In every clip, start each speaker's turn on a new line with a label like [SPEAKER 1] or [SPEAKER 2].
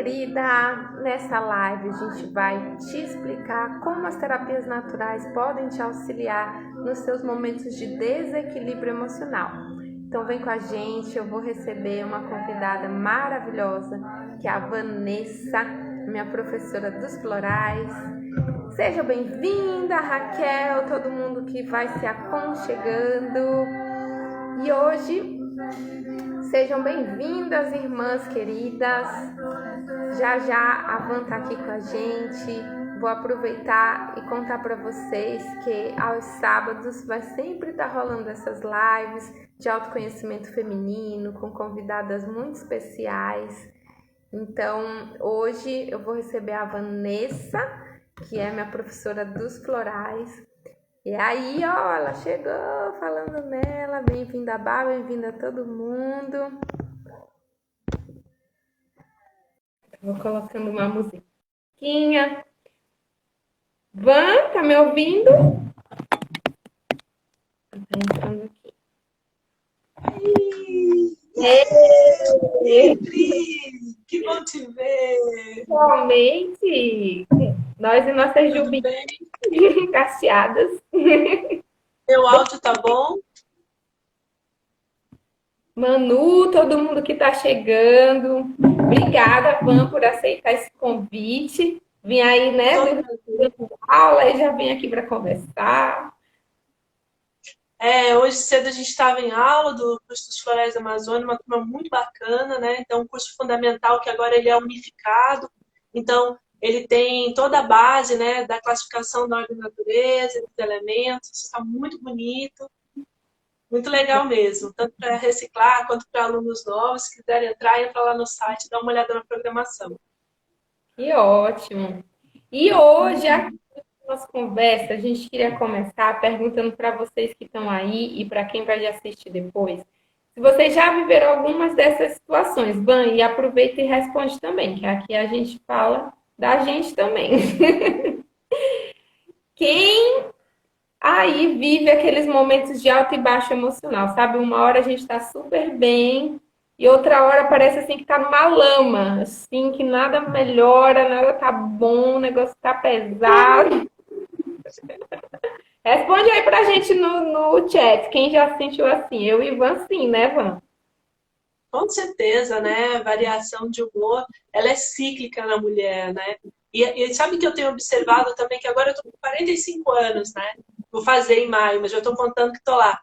[SPEAKER 1] querida! Nessa live a gente vai te explicar como as terapias naturais podem te auxiliar nos seus momentos de desequilíbrio emocional. Então vem com a gente, eu vou receber uma convidada maravilhosa, que é a Vanessa, minha professora dos florais. Seja bem-vinda, Raquel, todo mundo que vai se aconchegando. E hoje, sejam bem-vindas, irmãs queridas. Já a Van tá aqui com a gente. Vou aproveitar e contar para vocês que aos sábados vai sempre estar rolando essas lives de autoconhecimento feminino com convidadas muito especiais. Então, hoje eu vou receber a Vanessa, que é minha professora dos florais. E aí, ó, ela chegou falando nela. Bem-vinda, Bá, bem-vinda todo mundo. Vou colocando uma musiquinha. Van, tá me ouvindo? Tá entrando aqui.
[SPEAKER 2] Ei, Cris, que bom te ver.
[SPEAKER 1] Igualmente, nós e nossas jubinhas cacheadas.
[SPEAKER 2] Meu áudio tá bom?
[SPEAKER 1] Manu, todo mundo que tá chegando. Obrigada, Van, por aceitar esse convite. Vim aí, né, aula e já vim aqui para conversar.
[SPEAKER 2] Hoje cedo a gente estava em aula do curso dos Florais da Amazônia, uma turma muito bacana, né? Então, um curso fundamental que agora ele é unificado. Então, ele tem toda a base, né, da classificação da ordem da natureza, dos elementos. Isso está muito bonito. Muito legal mesmo, tanto para reciclar quanto para alunos novos. Se quiserem entrar, entra lá no site, dá uma olhada na programação.
[SPEAKER 1] Que ótimo! E hoje, aqui na nossa conversa, a gente queria começar perguntando para vocês que estão aí e para quem vai assistir depois, se vocês já viveram algumas dessas situações. Van, e aproveita e responde também, que aqui a gente fala da gente também. Quem aí vive aqueles momentos de alto e baixo emocional, sabe? Uma hora a gente está super bem e outra hora parece assim que tá numa lama, assim, que nada melhora, nada tá bom, o negócio tá pesado. Responde aí pra gente no chat, quem já se sentiu assim? Eu e Ivan sim, né, Van?
[SPEAKER 2] Com certeza, né? Variação de humor, ela é cíclica na mulher, né? E sabe que eu tenho observado também que agora eu tô com 45 anos, né? Vou fazer em maio, mas já estou contando que estou lá.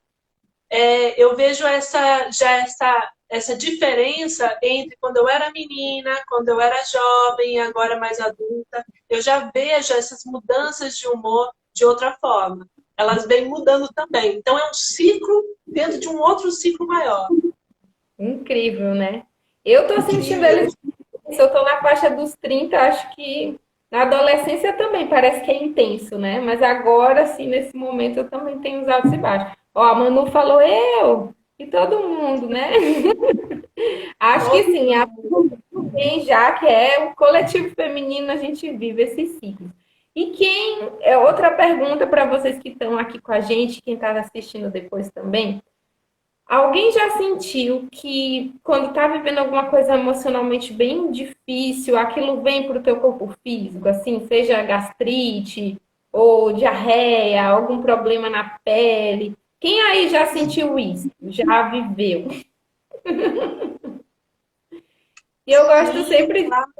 [SPEAKER 2] Eu vejo essa diferença entre quando eu era menina, quando eu era jovem e agora mais adulta. Eu já vejo essas mudanças de humor de outra forma. Elas vêm mudando também. Então é um ciclo dentro de um outro ciclo maior.
[SPEAKER 1] Incrível, né? Eu tô sentindo eles. Se eu tô na faixa dos 30, acho que na adolescência também parece que é intenso, né? Mas agora, assim, nesse momento, eu também tenho os altos e baixos. Ó, a Manu falou eu e todo mundo, né? Acho que sim, quem já que é o coletivo feminino, a gente vive esses ciclos. E quem é outra pergunta para vocês que estão aqui com a gente, quem está assistindo depois também. Alguém já sentiu que quando está vivendo alguma coisa emocionalmente bem difícil, aquilo vem para o teu corpo físico, assim, seja gastrite ou diarreia, algum problema na pele? Quem aí já sentiu isso? Já viveu? E eu gosto
[SPEAKER 2] Sim,
[SPEAKER 1] sempre de
[SPEAKER 2] claro.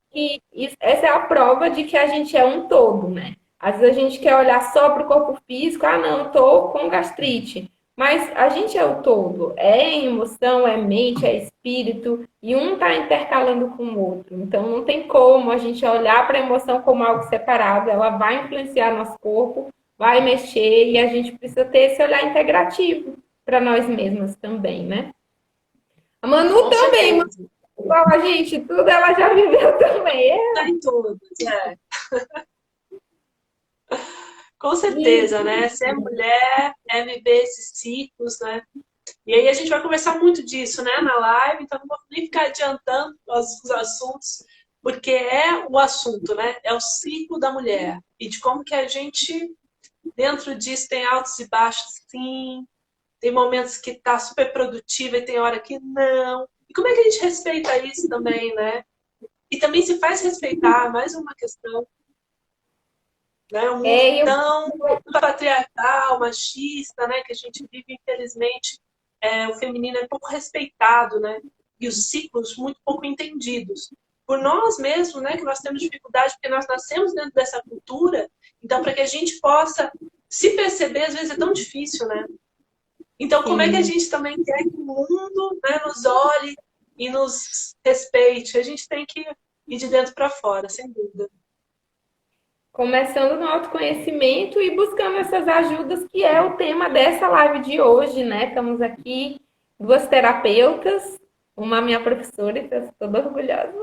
[SPEAKER 1] que essa é a prova de que a gente é um todo, né? Às vezes a gente quer olhar só para o corpo físico, ah, não, estou com gastrite. Mas a gente é o todo, é emoção, é mente, é espírito, e um está intercalando com o outro. Então não tem como a gente olhar para a emoção como algo separado, ela vai influenciar nosso corpo, vai mexer, e a gente precisa ter esse olhar integrativo para nós mesmas também, né? A Manu
[SPEAKER 2] Com
[SPEAKER 1] também,
[SPEAKER 2] certeza.
[SPEAKER 1] igual a gente, tudo ela já viveu também.
[SPEAKER 2] Está em todos, né? Com
[SPEAKER 1] E
[SPEAKER 2] certeza, né? Ser mulher é viver esses ciclos, né? E aí a gente vai conversar muito disso, né, na live, então não vou nem ficar adiantando os assuntos, porque é o assunto, né? É o ciclo da mulher. E de como que a gente, dentro disso, tem altos e baixos, sim. Tem momentos que tá super produtiva e tem hora que não. E como é que a gente respeita isso também, né? e também se faz respeitar, mais uma questão, né? Um mundo tão patriarcal, machista, né? Que a gente vive, infelizmente, o feminino é pouco respeitado, né? E os ciclos muito pouco entendidos. Por nós mesmos, né? Que nós temos dificuldade, porque nós nascemos dentro dessa cultura. Então, para que a gente possa se perceber, às vezes é tão difícil, né? Então, como é que a gente também quer que o mundo, né, nos olhe e nos respeite? A gente tem que ir de dentro para fora, sem dúvida.
[SPEAKER 1] Começando no autoconhecimento e buscando essas ajudas, que é o tema dessa live de hoje, né? Estamos aqui, duas terapeutas, uma minha professora, então estou toda orgulhosa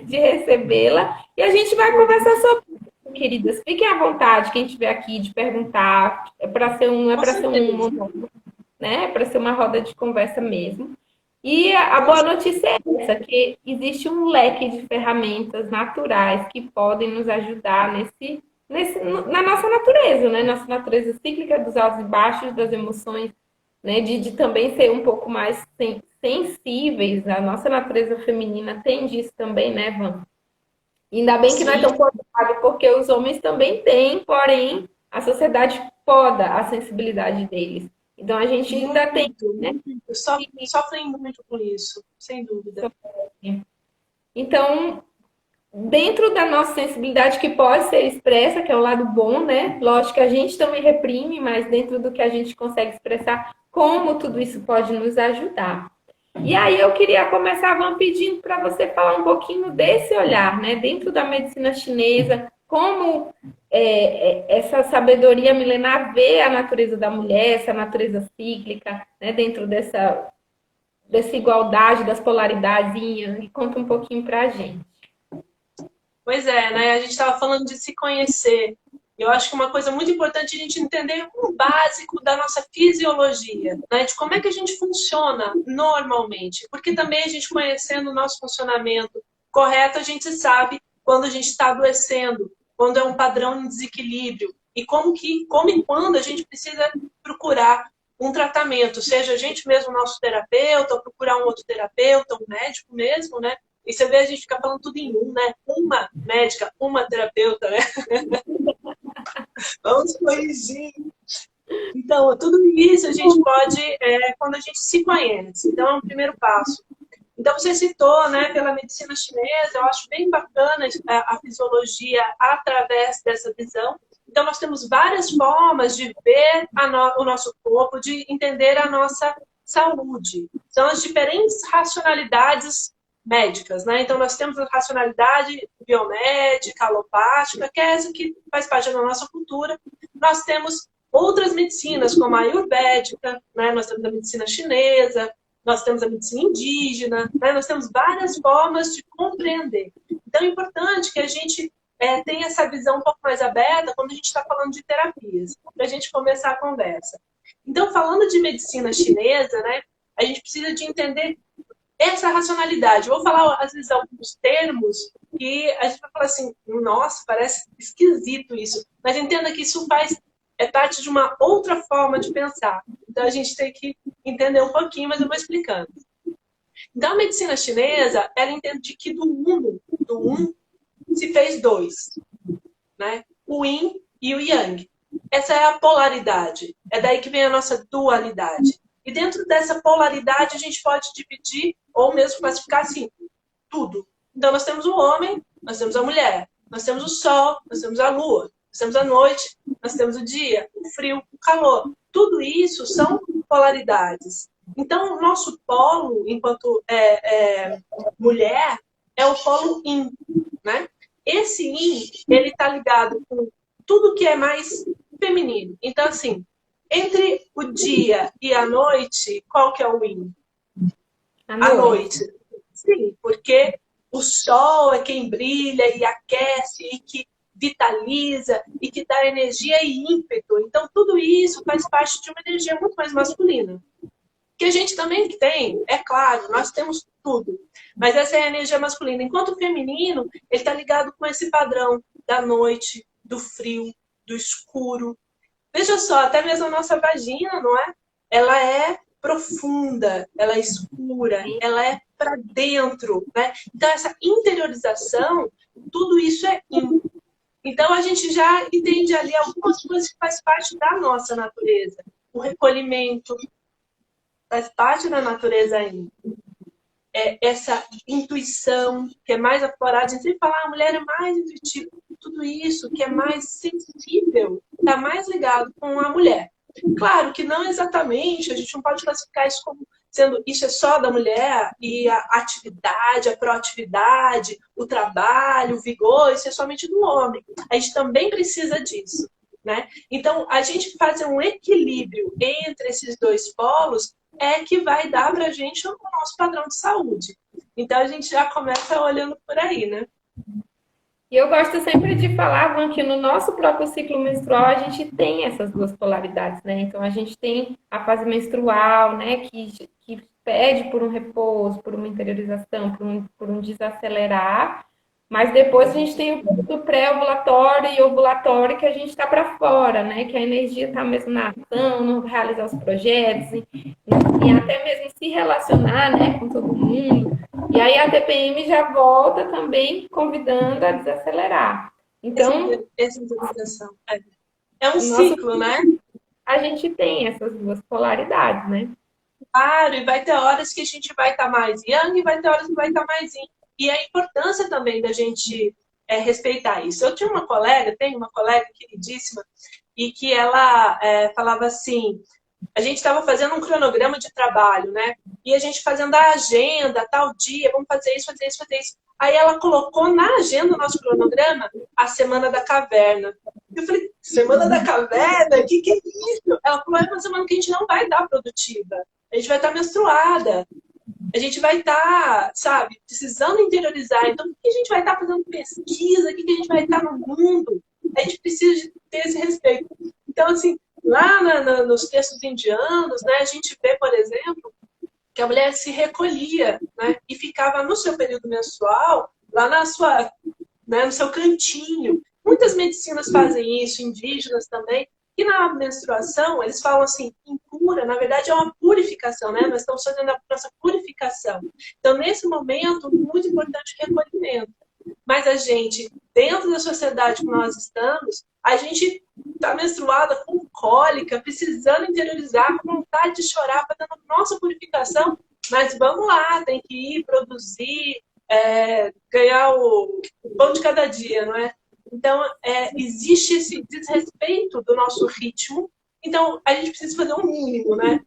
[SPEAKER 1] de recebê-la. E a gente vai conversar sobre, queridas, fiquem à vontade, quem estiver aqui, de perguntar. É para ser não é para ser um monólogo, né? É para ser uma roda de conversa mesmo. E a boa notícia é essa, que existe um leque de ferramentas naturais que podem nos ajudar na nossa natureza, né? Nossa natureza cíclica dos altos e baixos, das emoções, né? De também ser um pouco mais sensíveis. A nossa natureza feminina tem disso também, né, Van? Ainda bem que não é tão podado, porque os homens também têm, porém, a sociedade poda a sensibilidade deles. Então a gente ainda tem, né?
[SPEAKER 2] Sofrem muito com isso, sem dúvida.
[SPEAKER 1] Então, dentro da nossa sensibilidade que pode ser expressa, que é o lado bom, né? Lógico que a gente também reprime, mas dentro do que a gente consegue expressar, como tudo isso pode nos ajudar. E aí eu queria começar, Van, pedindo para você falar um pouquinho desse olhar, né? Dentro da medicina chinesa, como essa sabedoria milenar vê a natureza da mulher, essa natureza cíclica, né? Dentro dessa igualdade, das polaridades, e conta um pouquinho para a gente.
[SPEAKER 2] Pois é, né? A gente estava falando de se conhecer. Eu acho que uma coisa muito importante é a gente entender o básico da nossa fisiologia, né? De como é que a gente funciona normalmente. Porque também a gente conhecendo o nosso funcionamento correto, a gente sabe quando a gente está adoecendo, quando é um padrão em desequilíbrio e como e quando a gente precisa procurar um tratamento, seja a gente mesmo nosso terapeuta, ou procurar um outro terapeuta, um médico mesmo, né? E você vê a gente ficar falando tudo em um, né? Uma médica, uma terapeuta, né? Vamos corrigir. Então, tudo isso a gente pode, quando a gente se conhece. Então, é um primeiro passo. Então, você citou, né, pela medicina chinesa, eu acho bem bacana a fisiologia através dessa visão. Então, nós temos várias formas de ver o nosso corpo, de entender a nossa saúde. São as diferentes racionalidades médicas, né? Então, nós temos a racionalidade biomédica, alopática, que é essa que faz parte da nossa cultura. Nós temos outras medicinas, como a ayurvédica, né? Nós temos a medicina chinesa, nós temos a medicina indígena, né? Nós temos várias formas de compreender. Então, é importante que a gente tenha essa visão um pouco mais aberta quando a gente está falando de terapias, para a gente começar a conversa. Então, falando de medicina chinesa, né? A gente precisa de entender essa racionalidade. Eu vou falar, às vezes, alguns termos que a gente vai falar assim, nossa, parece esquisito isso. Mas entenda que isso é parte de uma outra forma de pensar. Então, a gente tem que entender um pouquinho, mas eu vou explicando. Então, a medicina chinesa, ela entende que do um se fez dois, né? O yin e o yang. Essa é a polaridade. É daí que vem a nossa dualidade. E dentro dessa polaridade, a gente pode dividir ou mesmo classificar assim, tudo. Então, nós temos o homem, nós temos a mulher, nós temos o sol, nós temos a lua, nós temos a noite, nós temos o dia, o frio, o calor. Tudo isso são polaridades. Então, o nosso polo, enquanto mulher, é o polo yin, né? Esse yin, ele está ligado com tudo que é mais feminino. Então, assim, entre o dia e a noite, qual que é o yin? A noite. Sim, porque o sol é quem brilha e aquece e que vitaliza e que dá energia e ímpeto. Então, tudo isso faz parte de uma energia muito mais masculina. Que a gente também tem, é claro, nós temos tudo. Mas essa é a energia masculina. Enquanto o feminino, ele está ligado com esse padrão da noite, do frio, do escuro. Veja só, até mesmo a nossa vagina, não é? Ela é profunda, ela é escura, ela é para dentro, né? Então, essa interiorização, tudo isso é yin. Então, a gente já entende ali algumas coisas que faz parte da nossa natureza. O recolhimento faz parte da natureza yin. Essa intuição que é mais aflorada. A gente sempre fala, a mulher é mais intuitiva. Tudo isso que é mais sensível está mais ligado com a mulher. Claro que não exatamente, a gente não pode classificar isso como sendo isso é só da mulher e a atividade, a proatividade, o trabalho, o vigor, isso é somente do homem. A gente também precisa disso, né? Então, a gente fazer um equilíbrio entre esses dois polos é que vai dar para a gente o nosso padrão de saúde. Então, a gente já começa olhando por aí, né?
[SPEAKER 1] E eu gosto sempre de falar, Van, que no nosso próprio ciclo menstrual a gente tem essas duas polaridades, né? Então a gente tem a fase menstrual, né, que pede por um repouso, por uma interiorização, por um desacelerar, mas depois a gente tem o período pré-ovulatório e ovulatório que a gente está para fora, né? Que a energia está mesmo na ação, no realizar os projetos, e até mesmo se relacionar, né, com todo mundo. E aí a TPM já volta também convidando a desacelerar. Então,
[SPEAKER 2] essa interiorização é um ciclo, né?
[SPEAKER 1] A gente tem essas duas polaridades, né?
[SPEAKER 2] Claro, e vai ter horas que a gente vai estar mais yang e vai ter horas que vai estar mais yin. E a importância também da gente respeitar isso. Eu tinha uma colega, tenho uma colega queridíssima, e que ela falava assim, a gente estava fazendo um cronograma de trabalho, né? E a gente fazendo a agenda, tal dia, vamos fazer isso, fazer isso, fazer isso. Aí ela colocou na agenda o nosso cronograma a Semana da Caverna. Eu falei, Semana da Caverna? O que é isso? Ela falou, é uma semana que a gente não vai estar produtiva. A gente vai estar menstruada. A gente vai estar, sabe, precisando interiorizar. Então, o que a gente vai estar fazendo pesquisa? O que a gente vai estar no mundo? A gente precisa ter esse respeito. Então, assim, lá nos textos indianos, né, a gente vê, por exemplo, que a mulher se recolhia, né, e ficava no seu período menstrual, lá na sua, né, no seu cantinho. Muitas medicinas fazem isso, indígenas também. E na menstruação, eles falam assim, em cura, na verdade é uma purificação, né? Nós estamos fazendo a nossa purificação. Então, nesse momento, muito importante o recolhimento. Mas a gente, dentro da sociedade que nós estamos, a gente está menstruada com cólica, precisando interiorizar, com vontade de chorar, fazendo nossa purificação. Mas vamos lá, tem que ir, produzir, ganhar o pão de cada dia, não é? Então, existe esse desrespeito do nosso ritmo. Então, a gente precisa fazer um mínimo, né?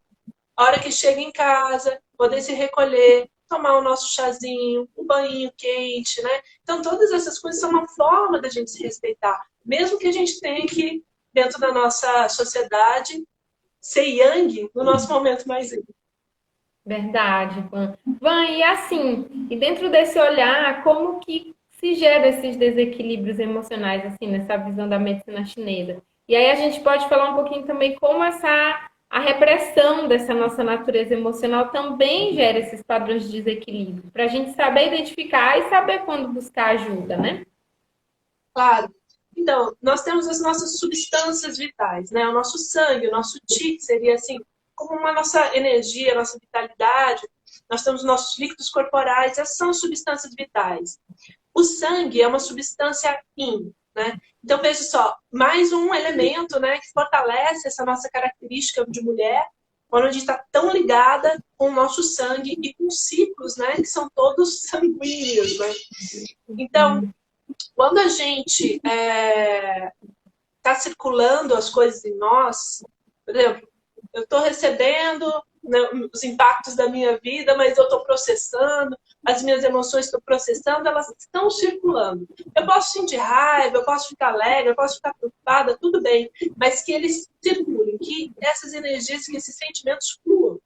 [SPEAKER 2] A hora que chega em casa, poder se recolher, tomar o nosso chazinho, um banho quente, né? Então, todas essas coisas são uma forma da gente se respeitar. Mesmo que a gente tenha que, dentro da nossa sociedade, ser yang no nosso momento mais yin.
[SPEAKER 1] Verdade, Van. Van, e assim, e dentro desse olhar, como que se gera esses desequilíbrios emocionais, assim, nessa visão da medicina chinesa? E aí a gente pode falar um pouquinho também como a repressão dessa nossa natureza emocional também gera esses padrões de desequilíbrio, para a gente saber identificar e saber quando buscar ajuda, né?
[SPEAKER 2] Claro. Então, nós temos as nossas substâncias vitais, né? O nosso sangue, o nosso qi, seria assim, como uma nossa energia, a nossa vitalidade. Nós temos nossos líquidos corporais, essas são substâncias vitais. O sangue é uma substância yin, né? Então, veja só, mais um elemento, né, que fortalece essa nossa característica de mulher, quando a gente está tão ligada com o nosso sangue e com ciclos, né, que são todos sanguíneos, né? Então, quando a gente está circulando as coisas em nós, por exemplo, eu estou recebendo, né, os impactos da minha vida, mas eu estou processando, as minhas emoções estou processando, elas estão circulando. Eu posso sentir raiva, eu posso ficar alegre, eu posso ficar preocupada, tudo bem, mas que eles circulem, que essas energias, que esses sentimentos fluam.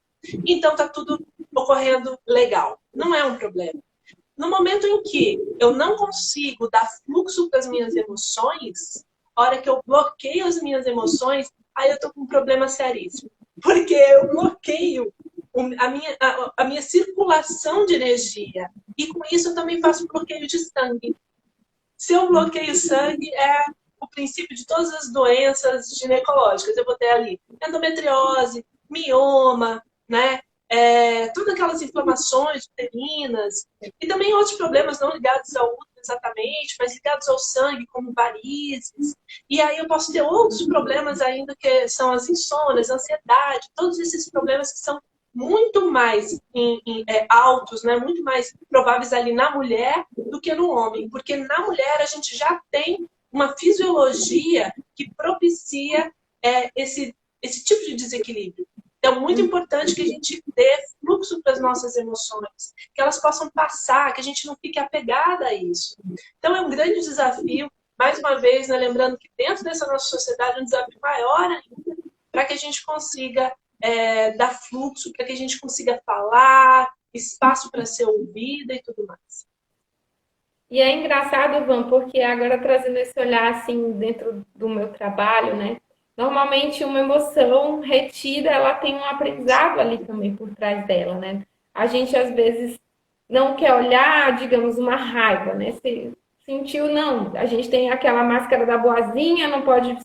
[SPEAKER 2] Então está tudo ocorrendo legal. Não é um problema. No momento em que eu não consigo dar fluxo para as minhas emoções, a hora que eu bloqueio as minhas emoções, aí eu estou com um problema seríssimo. Porque eu bloqueio a minha circulação de energia. E com isso eu também faço bloqueio de sangue. Se eu bloqueio sangue, é o princípio de todas as doenças ginecológicas. Eu vou ter ali endometriose, mioma, né? Todas aquelas inflamações uterinas e também outros problemas não ligados ao útero exatamente, mas ligados ao sangue, como varizes. E aí eu posso ter outros problemas ainda, que são as insônias, a ansiedade, todos esses problemas que são muito mais altos, né? Muito mais prováveis ali na mulher do que no homem. Porque na mulher a gente já tem uma fisiologia que propicia esse tipo de desequilíbrio. Então, é muito importante que a gente dê fluxo para as nossas emoções, que elas possam passar, que a gente não fique apegada a isso. Então, é um grande desafio, mais uma vez, né, lembrando que dentro dessa nossa sociedade é um desafio maior ainda, para que a gente consiga dar fluxo, para que a gente consiga falar, espaço para ser ouvida e tudo mais.
[SPEAKER 1] E é engraçado, Van, porque agora trazendo esse olhar assim dentro do meu trabalho, né? Normalmente uma emoção retida, ela tem um aprendizado ali também por trás dela, né? A gente às vezes não quer olhar, digamos, uma raiva, né? Se sentiu, não. A gente tem aquela máscara da boazinha, não pode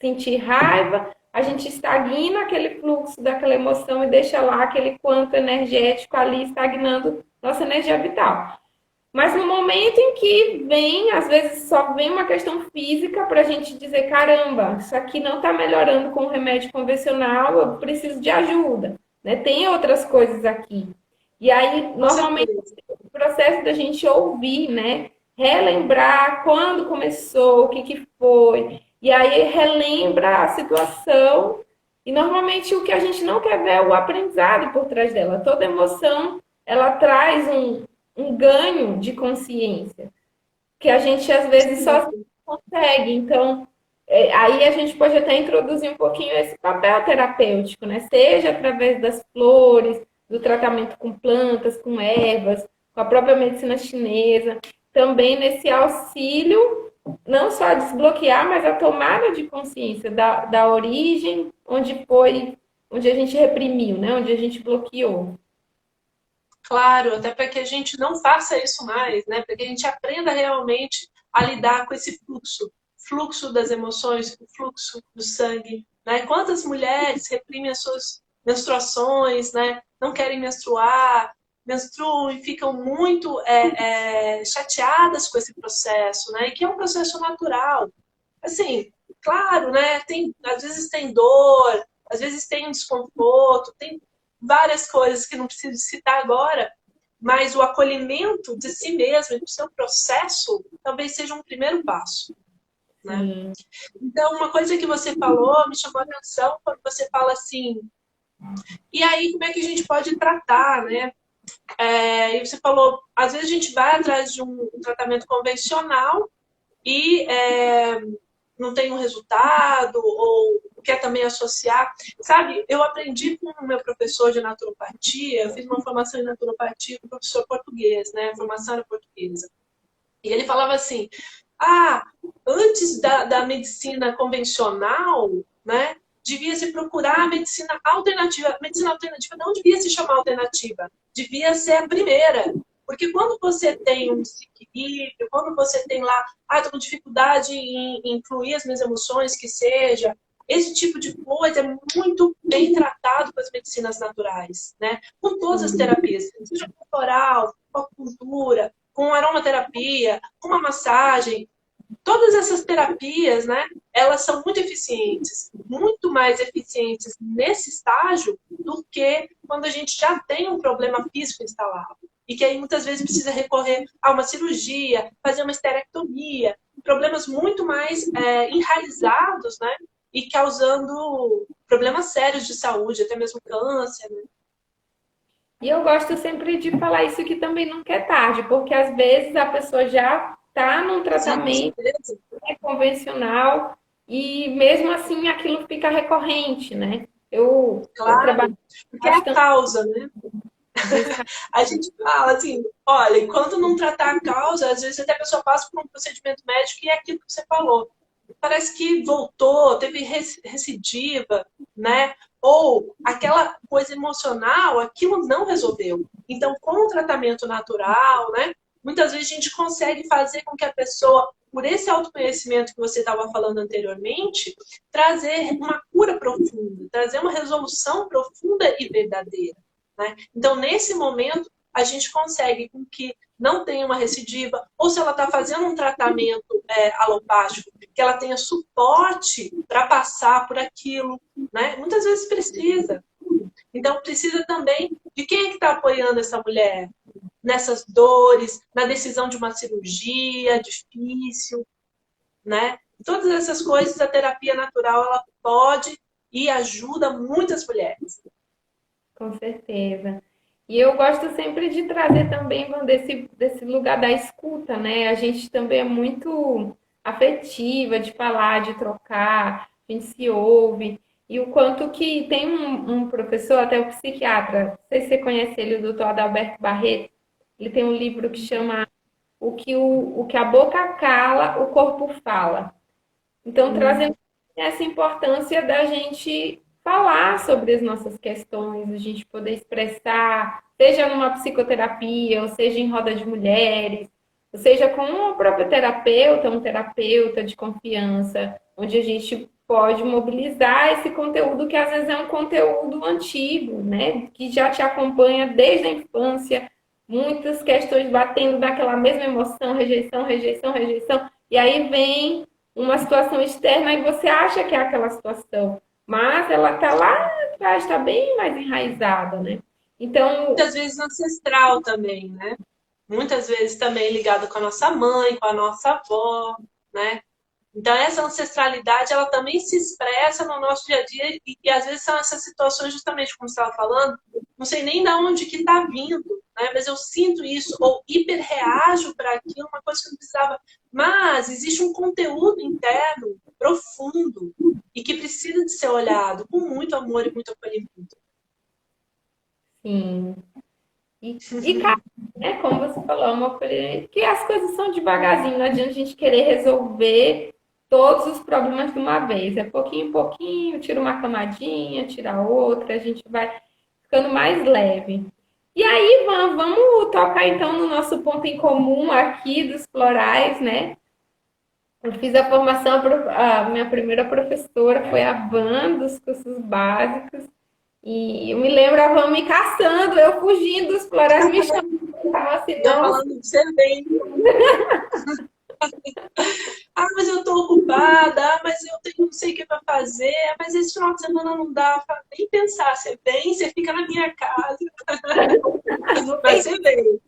[SPEAKER 1] sentir raiva, a gente estagna aquele fluxo daquela emoção e deixa lá aquele quanto energético ali estagnando nossa energia vital. Mas no momento em que vem, às vezes só vem uma questão física para a gente dizer, caramba, isso aqui não está melhorando com o remédio convencional, eu preciso de ajuda, né? Tem outras coisas aqui. E aí, normalmente, o processo da gente ouvir, né? Relembrar quando começou, o que, que foi. E aí relembra a situação. E normalmente o que a gente não quer ver é o aprendizado por trás dela. Toda emoção, ela traz um ganho de consciência, que a gente às vezes só consegue. Então, aí a gente pode até introduzir um pouquinho esse papel terapêutico, né? Seja através das flores, do tratamento com plantas, com ervas, com a própria medicina chinesa, também nesse auxílio, não só a desbloquear, mas a tomada de consciência da origem, onde a gente reprimiu, né? Onde a gente bloqueou.
[SPEAKER 2] Claro, até para que a gente não faça isso mais, né? Para que a gente aprenda realmente a lidar com esse fluxo das emoções, o fluxo do sangue, né? Quantas mulheres reprimem as suas menstruações, né? Não querem menstruar, menstruam e ficam muito chateadas com esse processo, né? E que é um processo natural. Assim, claro, né? Às vezes tem dor, às vezes tem um desconforto, tem várias coisas que não preciso citar agora, mas o acolhimento de si mesmo e do seu processo talvez seja um primeiro passo. Né? Então, uma coisa que você falou me chamou a atenção quando você fala assim, e aí como é que a gente pode tratar, né? E você falou, às vezes a gente vai atrás de um tratamento convencional e não tem um resultado, ou quer também associar. Sabe, eu aprendi com o meu professor de naturopatia, eu fiz uma formação em naturopatia com o professor português, né? A formação era portuguesa. E ele falava assim, antes da medicina convencional, né? Devia se procurar a medicina alternativa. A medicina alternativa não devia se chamar alternativa, devia ser a primeira. Porque quando você tem um desequilíbrio, quando você tem lá, estou com dificuldade em incluir as minhas emoções, que seja, esse tipo de coisa é muito bem tratado com as medicinas naturais, né? Com todas as terapias, seja corporal, com acupuntura, com aromaterapia, com uma massagem. Todas essas terapias, né, elas são muito mais eficientes nesse estágio do que quando a gente já tem um problema físico instalado. E que aí muitas vezes precisa recorrer a uma cirurgia, fazer uma esterectomia, problemas muito mais enraizados, né, e causando problemas sérios de saúde, até mesmo câncer. Né?
[SPEAKER 1] E eu gosto sempre de falar isso que também nunca é tarde, porque às vezes a pessoa já está num tratamento convencional e mesmo assim aquilo fica recorrente, né? Eu trabalho
[SPEAKER 2] porque é a causa, né? A gente fala assim, olha, enquanto não tratar a causa, às vezes até a pessoa passa por um procedimento médico e é aquilo que você falou. Parece que voltou, teve recidiva, né? Ou aquela coisa emocional, aquilo não resolveu. Então, com o tratamento natural, né? Muitas vezes a gente consegue fazer com que a pessoa por esse autoconhecimento que você estava falando anteriormente, trazer uma cura profunda, trazer uma resolução profunda e verdadeira, né? Então, nesse momento, a gente consegue com que não tenha uma recidiva, ou se ela está fazendo um tratamento alopático, que ela tenha suporte para passar por aquilo, né? Muitas vezes precisa. Então, precisa também de quem é que está apoiando essa mulher nessas dores, na decisão de uma cirurgia difícil, né? Todas essas coisas, a terapia natural, ela pode e ajuda muitas mulheres.
[SPEAKER 1] Com certeza. E eu gosto sempre de trazer também Van, desse lugar da escuta, né? A gente também é muito afetiva de falar, de trocar, a gente se ouve. E o quanto que tem um professor, até o psiquiatra, não sei se você conhece ele, o doutor Adalberto Barreto, ele tem um livro que chama o que a boca cala, o corpo fala. Então, trazendo essa importância da gente falar sobre as nossas questões, a gente poder expressar, seja numa psicoterapia, ou seja em roda de mulheres, ou seja com uma própria terapeuta, um terapeuta de confiança, onde a gente pode mobilizar esse conteúdo que às vezes é um conteúdo antigo, né? Que já te acompanha desde a infância, muitas questões batendo naquela mesma emoção, rejeição, rejeição, rejeição, e aí vem uma situação externa e você acha que é aquela situação, mas ela está lá atrás, está bem mais enraizada, né? Então,
[SPEAKER 2] Muitas vezes ancestral também, né? Muitas vezes também ligada com a nossa mãe, com a nossa avó, né? Então, essa ancestralidade, ela também se expressa no nosso dia a dia e às vezes são essas situações, justamente como você estava falando, não sei nem de onde que está vindo, né? Mas eu sinto isso, ou hiperreajo para aquilo, uma coisa que eu não precisava. Mas existe um conteúdo interno profundo e que precisa de ser olhado com muito amor e muito acolhimento.
[SPEAKER 1] sim. Cara, né, como você falou, uma coisa que as coisas são devagarzinho, não adianta a gente querer resolver todos os problemas de uma vez. É pouquinho em pouquinho, tira uma camadinha, tira outra, a gente vai ficando mais leve. E aí, vamos tocar então no nosso ponto em comum aqui dos florais, né? Eu fiz a formação, a minha primeira professora foi a Van dos cursos básicos. E eu me lembro a Van me caçando, eu fugindo dos florais, me chamando. Assim,
[SPEAKER 2] Não
[SPEAKER 1] não,
[SPEAKER 2] falando de ser bem. Ah, mas eu tô ocupada, ah, mas eu tenho não sei o que para fazer, ah, mas esse final de semana não dá para nem pensar. Você vem, você fica na minha casa. Mas você vem.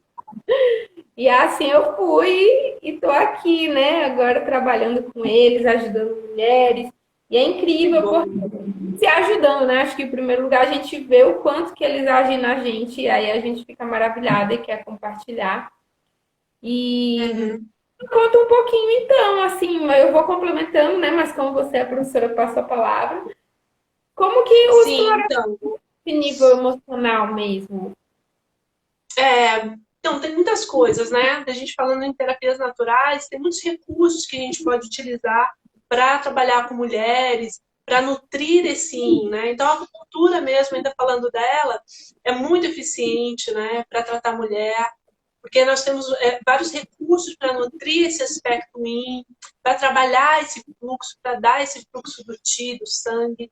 [SPEAKER 1] e assim eu fui e tô aqui, né? Agora trabalhando com eles, ajudando mulheres. E é incrível porque se ajudando, né? Acho que em primeiro lugar a gente vê o quanto que eles agem na gente, e aí a gente fica maravilhada e quer compartilhar. E
[SPEAKER 2] Uhum.
[SPEAKER 1] conta um pouquinho então, assim, eu vou complementando, né? Mas como você é professora, eu passo a palavra. Como que o
[SPEAKER 2] Sim,
[SPEAKER 1] explorar
[SPEAKER 2] então.
[SPEAKER 1] esse nível emocional mesmo?
[SPEAKER 2] Então, tem muitas coisas, né? A gente falando em terapias naturais, tem muitos recursos que a gente pode utilizar para trabalhar com mulheres, para nutrir esse yin, né? Então, a acupuntura mesmo, ainda falando dela, é muito eficiente, né? Para tratar a mulher, porque nós temos vários recursos para nutrir esse aspecto yin, para trabalhar esse fluxo, para dar esse fluxo do chi, do sangue.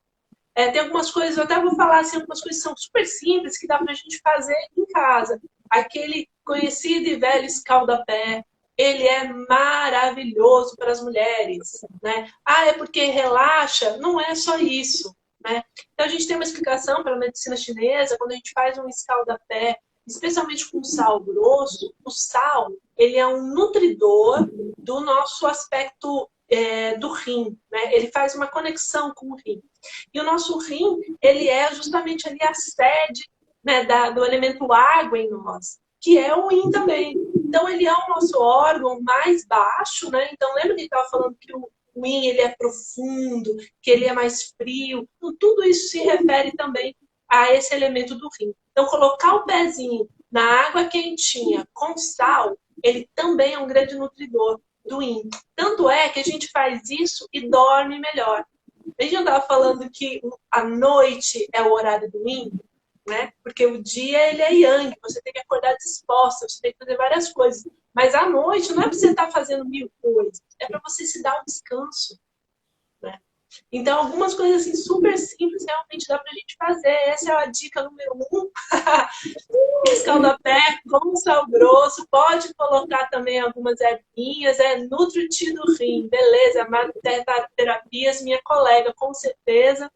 [SPEAKER 2] Tem algumas coisas, eu até vou falar assim, algumas coisas que são super simples que dá para a gente fazer em casa. Aquele conhecido e velho escaldapé, ele é maravilhoso para as mulheres, né? Ah, é porque relaxa? Não é só isso, né? Então a gente tem uma explicação para a medicina chinesa, quando a gente faz um escaldapé, especialmente com sal grosso, o sal, ele é um nutridor do nosso aspecto do rim, né? Ele faz uma conexão com o rim. E o nosso rim, ele é justamente ali a sede, né, do elemento água em nós, que é o yin também. Então, ele é o nosso órgão mais baixo, né? Então, lembra que ele estava falando que o yin, ele é profundo, que ele é mais frio. Então, tudo isso se refere também a esse elemento do rim. Então, colocar o pezinho na água quentinha com sal, ele também é um grande nutridor do yin. Tanto é que a gente faz isso e dorme melhor. A gente não estava falando que a noite é o horário do yin? né? Porque o dia, ele é yang, você tem que acordar disposta, você tem que fazer várias coisas. Mas à noite não é para você estar fazendo mil coisas, é para você se dar um descanso, né? Então, algumas coisas assim super simples realmente dá pra gente fazer. Essa é a dica número um. Escaldapé com sal grosso. Pode colocar também algumas ervinhas. É Nutri do Rim. Beleza, Terapias, minha colega, com certeza.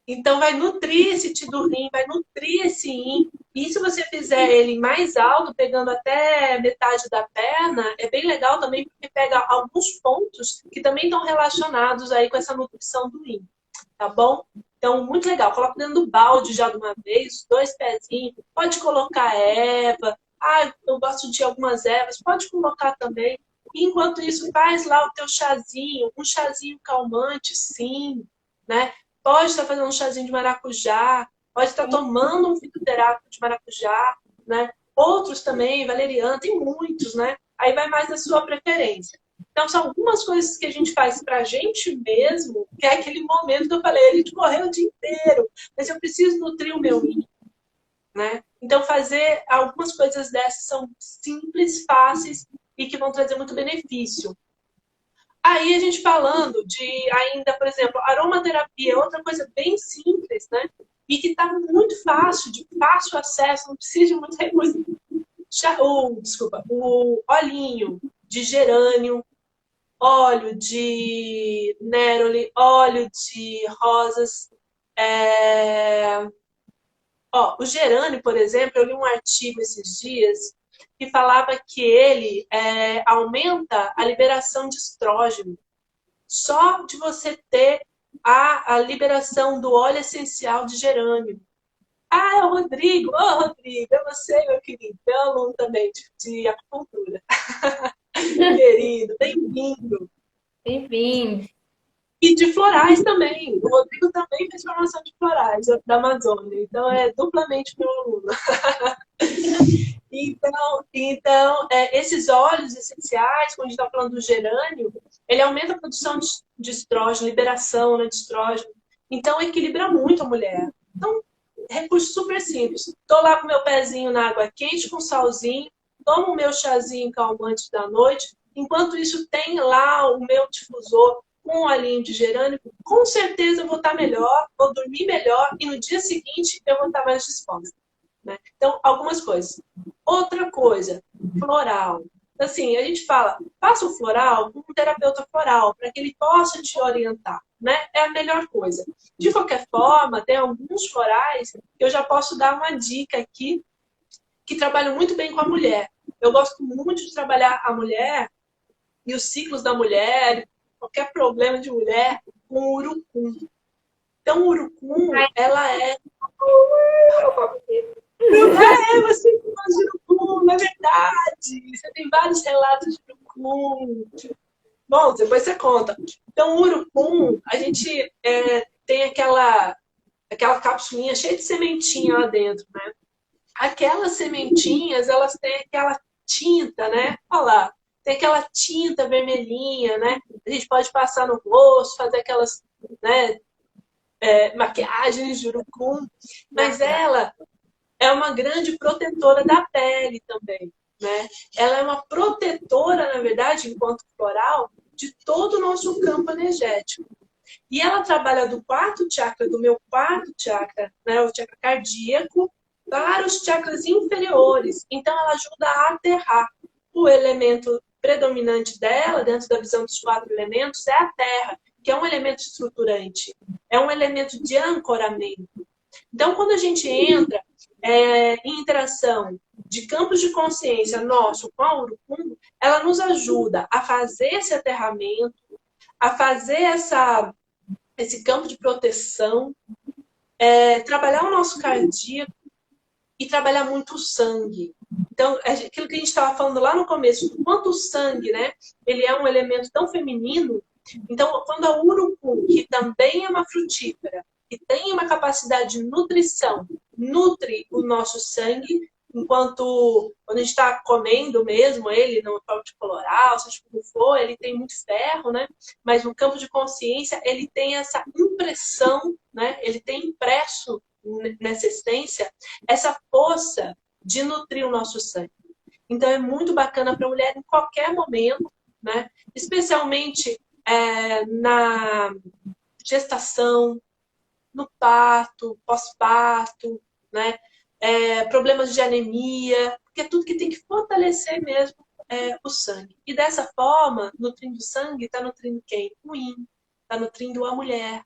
[SPEAKER 2] Então, vai nutrir esse tidurim, vai nutrir esse yin. E se você fizer ele mais alto, pegando até metade da perna, é bem legal também, porque pega alguns pontos que também estão relacionados aí com essa nutrição do yin, tá bom? Então, muito legal. Coloca dentro do balde já de uma vez, os 2 pezinhos. Pode colocar erva. Ah, eu gosto de algumas ervas. Pode colocar também. E, enquanto isso, faz lá o teu chazinho, um chazinho calmante, sim, né? Pode estar fazendo um chazinho de maracujá, pode estar tomando um fitoterápico de maracujá, né? Outros também, valeriana, tem muitos, né? Aí vai mais da sua preferência. Então, são algumas coisas que a gente faz pra gente mesmo, que é aquele momento que eu falei, a gente correu o dia inteiro, mas eu preciso nutrir o meu yin, né? Então, fazer algumas coisas dessas são simples, fáceis e que vão trazer muito benefício. Aí a gente falando de ainda, por exemplo, aromaterapia, é outra coisa bem simples, né? E que está muito fácil, de fácil acesso, não precisa de muito recurso. Desculpa, o olhinho de gerânio, óleo de neroli, óleo de rosas. Ó, o gerânio, por exemplo, eu li um artigo esses dias que falava que ele aumenta a liberação de estrógeno. Só de você ter a liberação do óleo essencial de gerânio. Ah, é o Rodrigo. Ô, Rodrigo, é você, meu querido. Meu aluno também de acupuntura. Querido, bem-vindo.
[SPEAKER 1] Bem-vindo.
[SPEAKER 2] E de florais também. O Rodrigo também fez formação de florais da Amazônia. Então, é duplamente meu aluno. Então esses óleos essenciais, quando a gente está falando do gerânio, ele aumenta a produção de estrógeno, liberação, né, de estrógeno. Então, equilibra muito a mulher. Então, recurso super simples. Estou lá com meu pezinho na água quente, com salzinho, tomo o meu chazinho calmante da noite. Enquanto isso, tem lá o meu difusor com um olhinho de gerânio. Com certeza eu vou estar melhor, vou dormir melhor e no dia seguinte eu vou estar mais disposta, né? Então, algumas coisas. Outra coisa, floral. Assim, a gente fala, faça o floral com um terapeuta floral, para que ele possa te orientar, né? É a melhor coisa. De qualquer forma, tem alguns florais que eu já posso dar uma dica aqui, que trabalham muito bem com a mulher. Eu gosto muito de trabalhar a mulher e os ciclos da mulher, qualquer problema de mulher, com o urucum. Então, o urucum, ela é... Você gosta de urucum, é verdade. Você tem vários relatos de urucum. Bom, depois você conta. Então, o urucum, a gente tem aquela capsulinha cheia de sementinha lá dentro, né? Aquelas sementinhas, elas têm aquela tinta, né? Olha lá, tem aquela tinta vermelhinha, né? A gente pode passar no rosto, fazer aquelas, né, maquiagens de urucum, mas ela é uma grande protetora da pele também, né? Ela é uma protetora, na verdade, enquanto floral, de todo o nosso campo energético. E ela trabalha do quarto chakra, do meu quarto chakra, né, o chakra cardíaco, para os chakras inferiores. Então, ela ajuda a aterrar. O elemento predominante dela, dentro da visão dos 4 elementos, é a terra, que é um elemento estruturante, é um elemento de ancoramento. Então, quando a gente entra em interação de campos de consciência nosso com a urucum, ela nos ajuda a fazer esse aterramento, a fazer esse campo de proteção, trabalhar o nosso cardíaco e trabalhar muito o sangue. Então, aquilo que a gente estava falando lá no começo, quanto o sangue, né, ele é um elemento tão feminino. Então, quando a urucum, que também é uma frutífera, que tem uma capacidade de nutrição, nutre o nosso sangue, enquanto quando a gente está comendo mesmo ele, no próprio coloral, seja como for, ele tem muito ferro, né? Mas no campo de consciência ele tem essa impressão, né? Ele tem impresso nessa essência, essa força de nutrir o nosso sangue. Então, é muito bacana para a mulher em qualquer momento, né? Especialmente na gestação, no parto, pós-parto, né? Problemas de anemia, porque é tudo que tem que fortalecer mesmo o sangue. E dessa forma, nutrindo o sangue, está nutrindo quem? O yin, está nutrindo a mulher.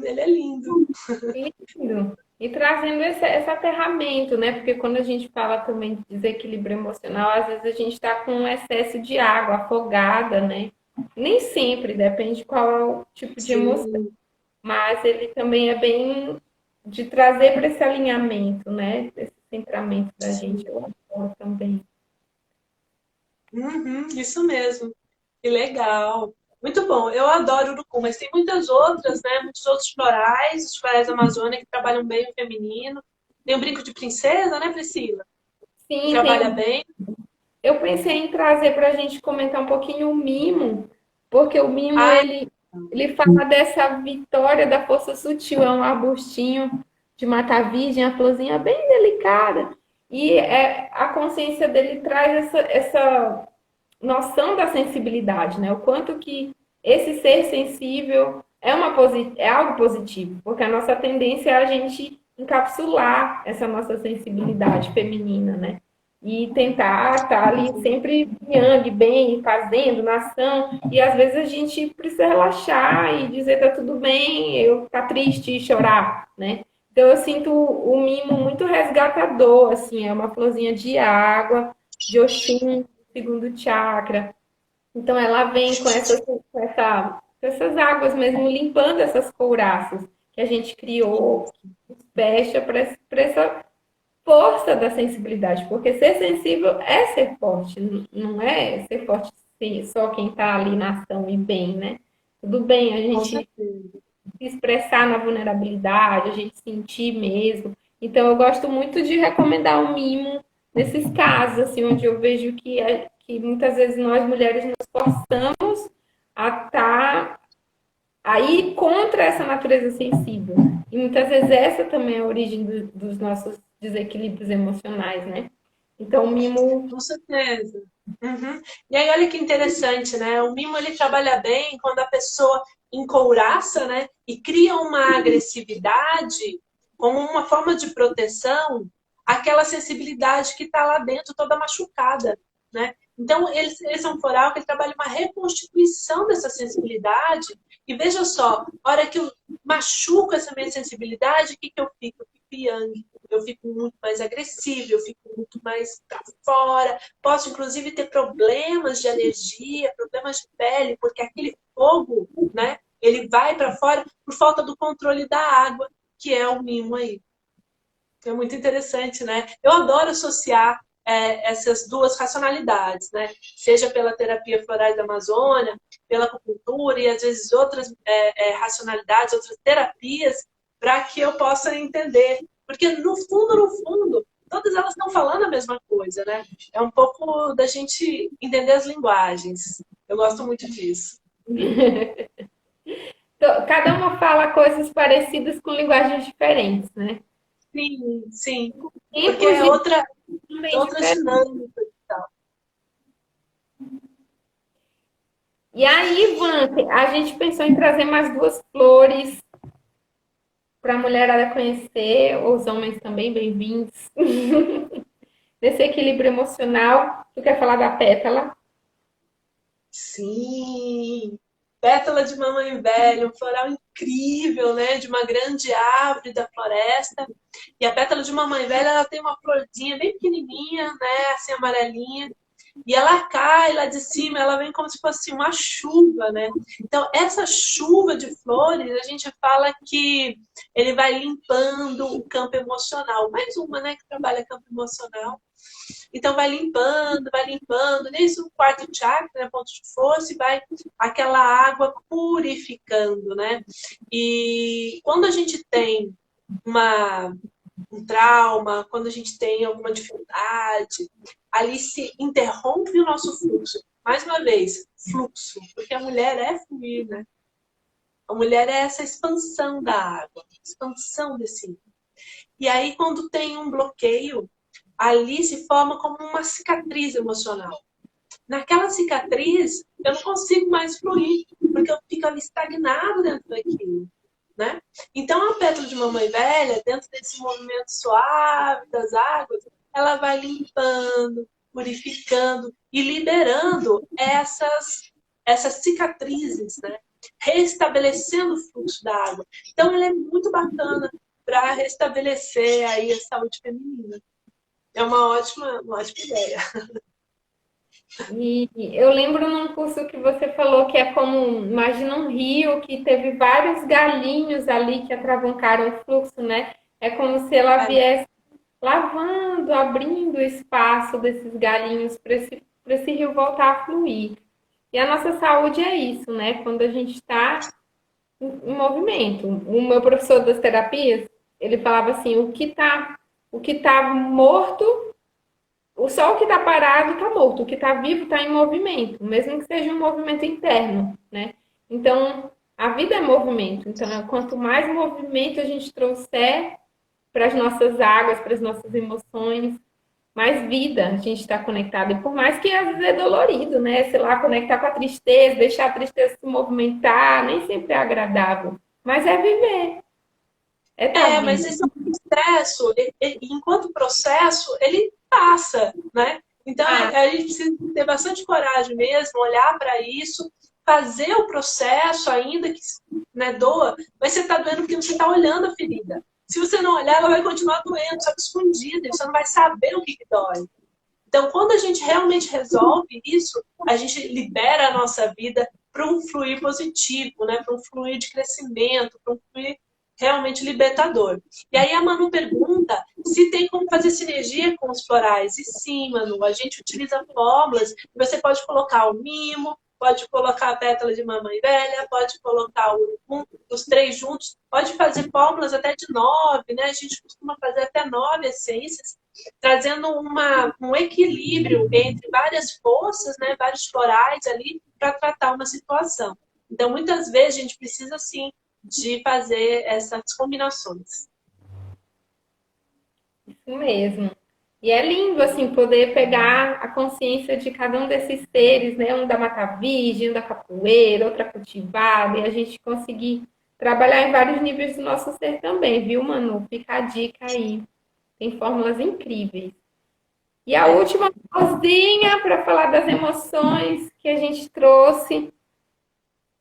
[SPEAKER 2] Ele é lindo.
[SPEAKER 1] Lindo. E trazendo esse aterramento, né? Porque quando a gente fala também de desequilíbrio emocional, às vezes a gente está com um excesso de água, afogada, né? Nem sempre, depende qual é o tipo de emoção.
[SPEAKER 2] Sim.
[SPEAKER 1] Mas ele também é bem de trazer para esse alinhamento, né? Esse centramento da gente, eu adoro também.
[SPEAKER 2] Uhum, isso mesmo. Que legal. Muito bom. Eu adoro o urucum, mas tem muitas outras, né? Muitos outros florais, os florais da Amazônia que trabalham bem o feminino. Tem o brinco de princesa, né, Priscila? Que
[SPEAKER 1] Sim,
[SPEAKER 2] trabalha bem.
[SPEAKER 1] eu pensei em trazer para a gente comentar um pouquinho o mimo, porque o mimo
[SPEAKER 2] Ah,
[SPEAKER 1] ele fala dessa vitória da força sutil, é um arbustinho de mata virgem, a florzinha bem delicada, e a consciência dele traz essa noção da sensibilidade, né? O quanto que esse ser sensível é algo positivo, porque a nossa tendência é a gente encapsular essa nossa sensibilidade feminina, né? E tentar estar ali sempre yang, bem, fazendo, na ação, e às vezes a gente precisa relaxar e dizer tá tudo bem, eu tá triste e chorar, né? Então eu sinto o mimo muito resgatador, assim, é uma florzinha de água, de Oxum, segundo chakra. Então ela vem com essas águas mesmo, limpando essas couraças que a gente criou, que fecha para essa força da sensibilidade, porque ser sensível é ser forte, não é ser forte só quem está ali na ação e bem, né? Tudo bem a
[SPEAKER 2] com
[SPEAKER 1] gente
[SPEAKER 2] certeza.
[SPEAKER 1] se expressar na vulnerabilidade, a gente sentir mesmo. Então eu gosto muito de recomendar o mimo nesses casos, assim, onde eu vejo que muitas vezes nós mulheres nos forçamos a estar aí contra essa natureza sensível. E muitas vezes essa também é a origem dos nossos desequilíbrios emocionais, né? Então, o mimo.
[SPEAKER 2] Com certeza. Uhum. E aí, olha que interessante, né? O mimo ele trabalha bem quando a pessoa encouraça, né? E cria uma agressividade como uma forma de proteção àquela sensibilidade que está lá dentro toda machucada, né? Então, esse é um floral que trabalha uma reconstituição dessa sensibilidade. E veja só, a hora que eu machuco essa minha sensibilidade, o que eu fico? Eu fico yang, eu fico muito mais agressiva, eu fico muito mais para fora. Posso, inclusive, ter problemas de alergia, problemas de pele, porque aquele fogo, né, ele vai para fora por falta do controle da água, que é o mimo aí. É muito interessante, né? Eu adoro associar essas duas racionalidades, né? Seja pela terapia florais da Amazônia, pela acupuntura e às vezes outras racionalidades, outras terapias, para que eu possa entender. Porque no fundo, todas elas estão falando a mesma coisa, né? É um pouco da gente entender as linguagens. Eu gosto muito disso.
[SPEAKER 1] Cada uma fala coisas parecidas com linguagens diferentes, né?
[SPEAKER 2] Sim, sim. Porque
[SPEAKER 1] Tempos
[SPEAKER 2] é
[SPEAKER 1] de
[SPEAKER 2] é
[SPEAKER 1] também
[SPEAKER 2] outra
[SPEAKER 1] diferentes.
[SPEAKER 2] dinâmica e tal.
[SPEAKER 1] E aí, Ivan, a gente pensou em trazer mais duas flores para a mulherada conhecer, os homens também, bem-vindos. Desse equilíbrio emocional. Tu quer falar da pétala?
[SPEAKER 2] Sim! Pétala de mamãe velha, um floral incrível, né? De uma grande árvore da floresta. E a pétala de mamãe velha, ela tem uma florzinha bem pequenininha, né? Assim, amarelinha. E ela cai lá de cima, ela vem como se fosse uma chuva, né? Então, essa chuva de flores, a gente fala que ele vai limpando o campo emocional. Mais uma, né, que trabalha campo emocional. Então, vai limpando, desde o quarto chakra, né, ponto de força, e vai aquela água purificando, né? E quando a gente tem uma um trauma, quando a gente tem alguma dificuldade, ali se interrompe o nosso fluxo. Mais uma vez, fluxo, porque a mulher é fluir, né? A mulher é essa expansão da água, expansão desse. E aí, quando tem um bloqueio, ali se forma como uma cicatriz emocional. Naquela cicatriz, eu não consigo mais fluir, porque eu fico ali estagnado dentro daquilo, né? Então, a pétala de mamãe velha, dentro desse movimento suave das águas, ela vai limpando, purificando e liberando essas cicatrizes, né? Restabelecendo o fluxo da água. Então, ela é muito bacana para restabelecer aí a saúde feminina. É uma ótima ideia.
[SPEAKER 1] E eu lembro num curso que você falou que é como, imagina um rio que teve vários galinhos ali que atravancaram o fluxo, né? É como se ela viesse lavando, abrindo o espaço desses galinhos para esse rio voltar a fluir. E a nossa saúde é isso, né? Quando a gente está em movimento. O meu professor das terapias, ele falava assim, o que tá morto, só o que está parado está morto, o que está vivo está em movimento, mesmo que seja um movimento interno, né? Então, a vida é movimento. Então, quanto mais movimento a gente trouxer para as nossas águas, para as nossas emoções, mais vida a gente está conectado. E por mais que às vezes é dolorido, né? Sei lá, conectar com a tristeza, deixar a tristeza se movimentar, nem sempre é agradável. Mas é viver. É estar
[SPEAKER 2] Mas
[SPEAKER 1] vivo.
[SPEAKER 2] esse é um processo, enquanto processo, ele passa, né? Então, a gente precisa ter bastante coragem mesmo, olhar para isso, fazer o processo, ainda que, né, doa, mas você está doendo porque você está olhando a ferida. Se você não olhar, ela vai continuar doendo, só que escondida, e você não vai saber o que dói. Então, quando a gente realmente resolve isso, a gente libera a nossa vida para um fluir positivo, né? Para um fluir de crescimento, para um fluir realmente libertador. E aí a Manu pergunta se tem como fazer sinergia com os florais. E sim, Manu, a gente utiliza fórmulas. Você pode colocar o mimo, pode colocar a pétala de mamãe velha, pode colocar o urucum, os três juntos. Pode fazer fórmulas até de 9, né? A gente costuma fazer até 9 essências, trazendo um equilíbrio entre várias forças, né? Vários florais ali para tratar uma situação. Então, muitas vezes a gente precisa, sim, de fazer essas combinações.
[SPEAKER 1] Isso mesmo. E é lindo, assim, poder pegar a consciência de cada um desses seres, né? Um da mata virgem, um da capoeira, outra cultivada, e a gente conseguir trabalhar em vários níveis do nosso ser também, viu, Manu? Fica a dica aí. Tem fórmulas incríveis. E a última florzinha para falar das emoções que a gente trouxe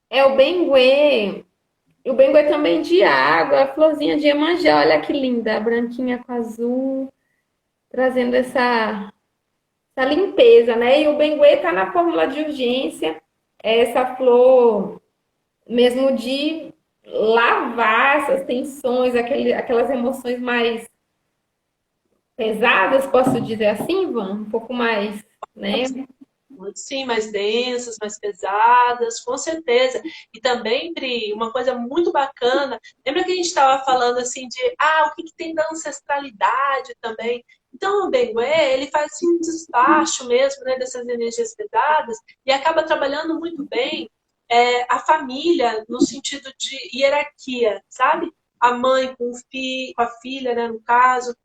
[SPEAKER 1] é o Benguê. O Benguê também de água, a florzinha de Iemanjá, olha que linda, branquinha com azul, trazendo essa limpeza, né? E o Benguê está na fórmula de urgência, é essa flor mesmo de lavar essas tensões, aquelas emoções mais pesadas, posso dizer assim, Ivan? Um pouco mais, né?
[SPEAKER 2] Sim, mais densas, mais pesadas, com certeza. E também, Pri, uma coisa muito bacana, lembra que a gente estava falando assim de o que tem da ancestralidade também? Então, o Benguê, ele faz assim, um despacho mesmo, né, dessas energias pesadas e acaba trabalhando muito bem a família no sentido de hierarquia, sabe? A mãe com a filha, né, no caso.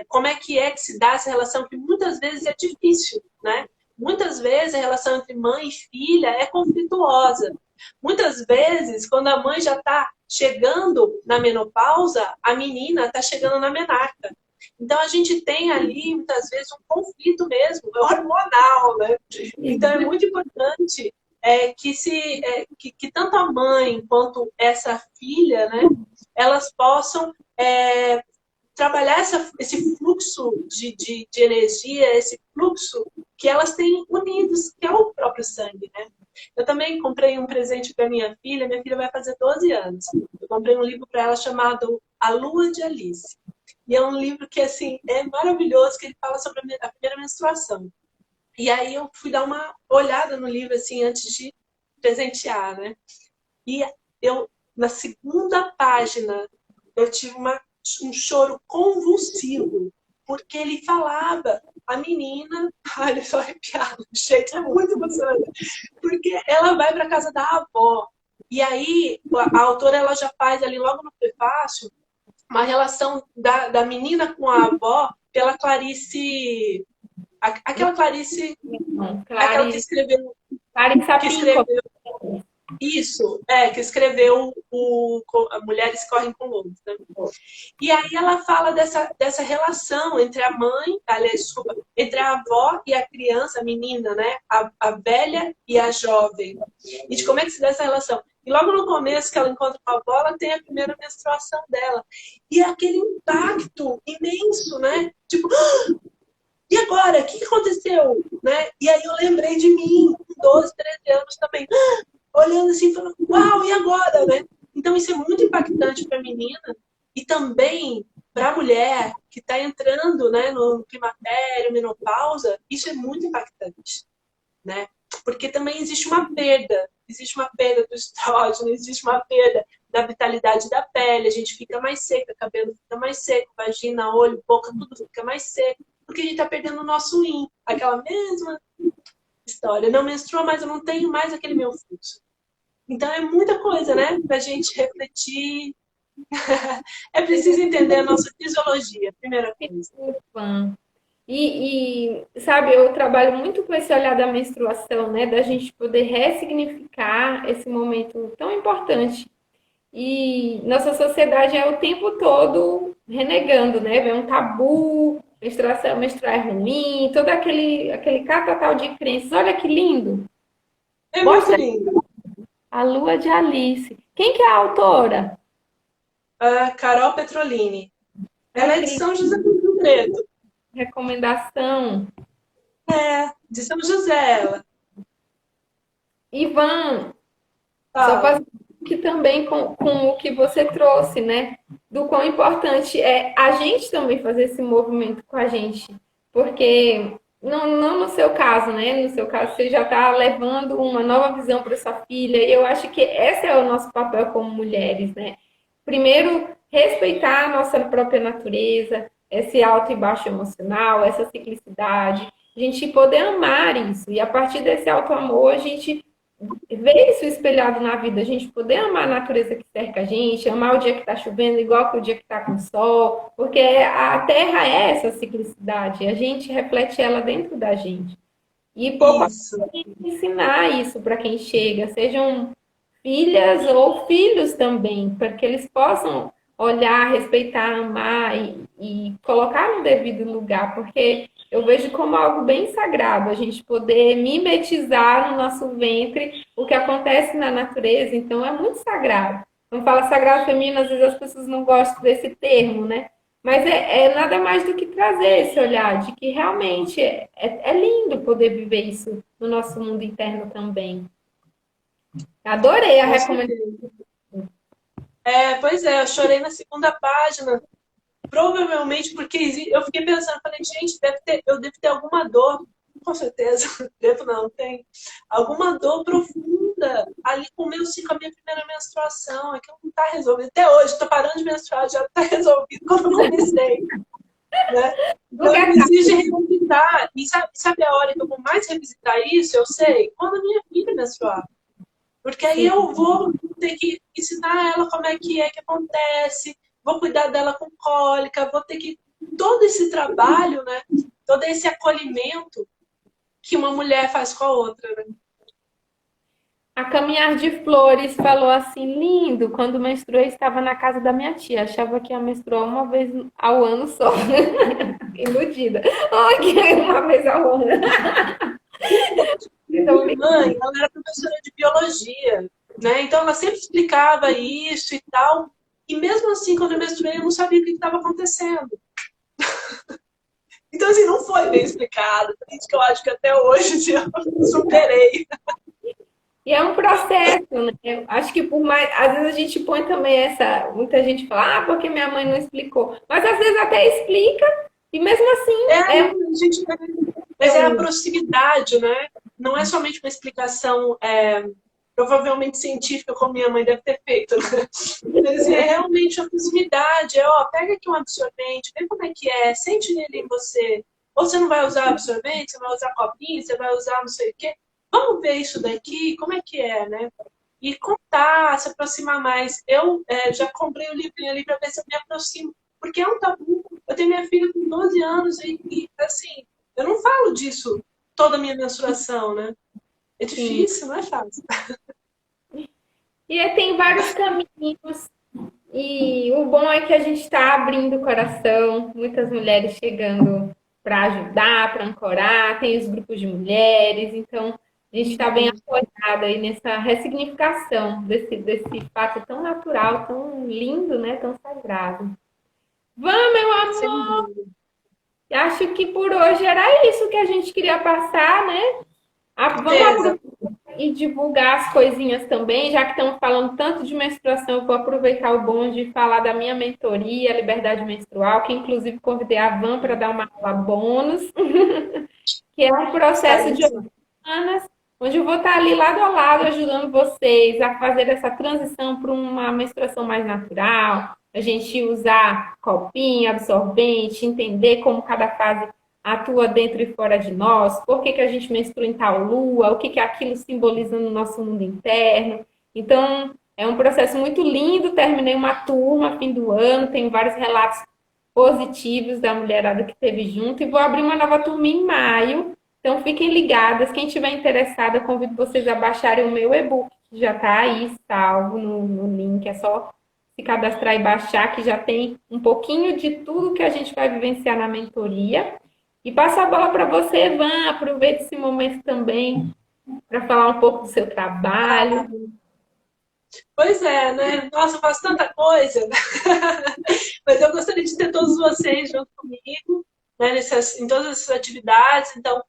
[SPEAKER 2] Como é que se dá essa relação que muitas vezes é difícil, né? Muitas vezes a relação entre mãe e filha é conflituosa. Muitas vezes, quando a mãe já está chegando na menopausa, a menina está chegando na menarca. Então, a gente tem ali, muitas vezes, um conflito mesmo, hormonal, né? Então, é muito importante que tanto a mãe quanto essa filha, né, elas possam trabalhar esse fluxo de energia, esse fluxo que elas têm unidos, que é o próprio sangue, né? Eu também comprei um presente para minha filha vai fazer 12 anos. Eu comprei um livro para ela chamado A Lua de Alice. E é um livro que, assim, é maravilhoso, que ele fala sobre a primeira menstruação. E aí eu fui dar uma olhada no livro, assim, antes de presentear, né? E na segunda página, eu tive um choro convulsivo, porque ele falava, a menina, ele só arrepiado, gente, é muito emocionante, porque ela vai para casa da avó, E aí, a autora ela já faz ali logo no prefácio uma relação da menina com a avó pela Clarice, aquela Clarice, aquela
[SPEAKER 1] Clarice, Clarice
[SPEAKER 2] que
[SPEAKER 1] Sapinco.
[SPEAKER 2] escreveu isso, que escreveu Mulheres Correm com Lobos, né? E aí ela fala dessa relação entre a mãe, aliás, desculpa, entre a avó e a criança, a menina, né? A velha e a jovem. E de como é que se dá essa relação. E logo no começo que ela encontra com a avó, ela tem a primeira menstruação dela. E é aquele impacto imenso, né? Tipo, e agora? O que aconteceu? Né? E aí eu lembrei de mim, com 12, 13 anos também. Olhando assim, falando, uau, e agora, né? Então isso é muito impactante para a menina e também para a mulher que está entrando, né, no climatério, menopausa, isso é muito impactante, né? Porque também existe uma perda do estrógeno, existe uma perda da vitalidade da pele, a gente fica mais seca, cabelo fica mais seco, vagina, olho, boca, tudo fica mais seco, porque a gente está perdendo o nosso yin, aquela mesma história. Não menstrua, mas eu não tenho mais aquele meu fluxo. Então é muita coisa, né? Para a gente refletir. É preciso entender a nossa fisiologia, primeira coisa.
[SPEAKER 1] Fã. Sabe, eu trabalho muito com esse olhar da menstruação, né? Da gente poder ressignificar esse momento tão importante. E nossa sociedade é o tempo todo renegando, né? É um tabu, menstruação, menstruar é ruim, todo aquele catatal de crenças. Olha que lindo!
[SPEAKER 2] É muito
[SPEAKER 1] Mostra
[SPEAKER 2] lindo.
[SPEAKER 1] a Lua de Alice. Quem que é a autora?
[SPEAKER 2] A Carol Petrolini.
[SPEAKER 1] Ai,
[SPEAKER 2] Ela é
[SPEAKER 1] que
[SPEAKER 2] de São José do Rio Preto.
[SPEAKER 1] recomendação.
[SPEAKER 2] De São José, ela.
[SPEAKER 1] Ivan, só
[SPEAKER 2] Fala.
[SPEAKER 1] para que também com o que você trouxe, né? Do quão importante é a gente também fazer esse movimento com a gente. Porque, não no seu caso, né? No seu caso, você já está levando uma nova visão para sua filha. E eu acho que esse é o nosso papel como mulheres, né? Primeiro, respeitar a nossa própria natureza, esse alto e baixo emocional, essa ciclicidade. A gente poder amar isso. E a partir desse alto amor, a gente ver isso espelhado na vida, a gente poder amar a natureza que cerca a gente, amar o dia que está chovendo igual que o dia que está com sol, porque a Terra é essa ciclicidade, a gente reflete ela dentro da gente. E pouco a
[SPEAKER 2] Isso.
[SPEAKER 1] pouco ensinar isso para quem chega, sejam filhas ou filhos também, para que eles possam olhar, respeitar, amar e colocar no devido lugar, porque eu vejo como algo bem sagrado a gente poder mimetizar no nosso ventre o que acontece na natureza, então é muito sagrado. Quando fala sagrado feminino, às vezes as pessoas não gostam desse termo, né? Mas é nada mais do que trazer esse olhar de que realmente é lindo poder viver isso no nosso mundo interno também. Adorei a
[SPEAKER 2] Com
[SPEAKER 1] recomendação.
[SPEAKER 2] certeza. Pois é, eu chorei na segunda página. Provavelmente porque eu fiquei pensando, falei, gente, eu devo ter alguma dor, com certeza, devo não, tem alguma dor profunda ali com com a minha primeira menstruação, é que não está resolvido. Até hoje, estou parando de menstruar, já está resolvido quando eu comecei. Né? Então, me exige revisitar. E sabe a hora que eu vou mais revisitar isso? Eu sei, quando a minha filha menstruar. Porque aí eu vou ter que ensinar ela como é que acontece, vou cuidar dela com cólica, vou ter que. Todo esse trabalho, né? Todo esse acolhimento que uma mulher faz com a outra, né?
[SPEAKER 1] A Caminhar de Flores falou assim, lindo, quando menstruei estava na casa da minha tia, achava que ia menstruar uma vez ao ano só. Iludida. Ai, que é uma vez ao ano. Então,
[SPEAKER 2] Minha mãe, ela era professora de biologia, né? Então ela sempre explicava isso e tal. E mesmo assim, quando eu menstruei, eu não sabia o que estava acontecendo. Então, assim, não foi bem explicado. Por isso que eu acho que até hoje eu superei.
[SPEAKER 1] e é um processo, né? Eu acho que por mais. Às vezes a gente põe também essa. Muita gente fala, porque minha mãe não explicou. Mas às vezes até explica, e mesmo assim é
[SPEAKER 2] Mas é a proximidade, né? Não é somente uma explicação provavelmente científica, como minha mãe deve ter feito, né? Mas é realmente a proximidade. Pega aqui um absorvente, vê como é que é, sente nele em você. Ou você não vai usar absorvente, você vai usar copinho, você vai usar não sei o quê. Vamos ver isso daqui, como é que é, né? e contar, se aproximar mais. Eu já comprei o livrinho ali para ver se eu me aproximo, porque é um tabu. Eu tenho minha filha com 12 anos e assim, eu não falo disso toda a minha menstruação, né? É
[SPEAKER 1] Sim.
[SPEAKER 2] difícil, não é fácil.
[SPEAKER 1] E aí tem vários caminhos. E o bom é que a gente está abrindo o coração, muitas mulheres chegando para ajudar, para ancorar, tem os grupos de mulheres, então a gente está bem apoiada aí nessa ressignificação desse fato tão natural, tão lindo, né? Tão sagrado. Vamos, meu
[SPEAKER 2] Sem
[SPEAKER 1] amor!
[SPEAKER 2] dúvida.
[SPEAKER 1] Acho que por hoje era isso que a gente queria passar, né? Vamos
[SPEAKER 2] Certeza.
[SPEAKER 1] aproveitar e divulgar as coisinhas também, já que estamos falando tanto de menstruação, eu vou aproveitar o bom de falar da minha mentoria, Liberdade Menstrual, que inclusive convidei a Van para dar uma aula bônus, que é um
[SPEAKER 2] Está
[SPEAKER 1] processo de
[SPEAKER 2] isso.
[SPEAKER 1] semanas, onde eu vou estar ali lado a lado ajudando vocês a fazer essa transição para uma menstruação mais natural, a gente usar copinho, absorvente, entender como cada fase atua dentro e fora de nós, por que a gente menstrua em tal lua, o que aquilo simboliza no nosso mundo interno. Então, é um processo muito lindo. Terminei uma turma fim do ano, tenho vários relatos positivos da mulherada que teve junto e vou abrir uma nova turma em maio. Então, fiquem ligadas. Quem tiver interessada, convido vocês a baixarem o meu e-book, que já está aí salvo no link. É só se cadastrar e baixar, que já tem um pouquinho de tudo que a gente vai vivenciar na mentoria. E passo a bola para você, Evan. Aproveite esse momento também para falar um pouco do seu trabalho.
[SPEAKER 2] Pois é, né? Nossa, eu faço tanta coisa. Mas eu gostaria de ter todos vocês junto comigo, né, em todas essas atividades. Então,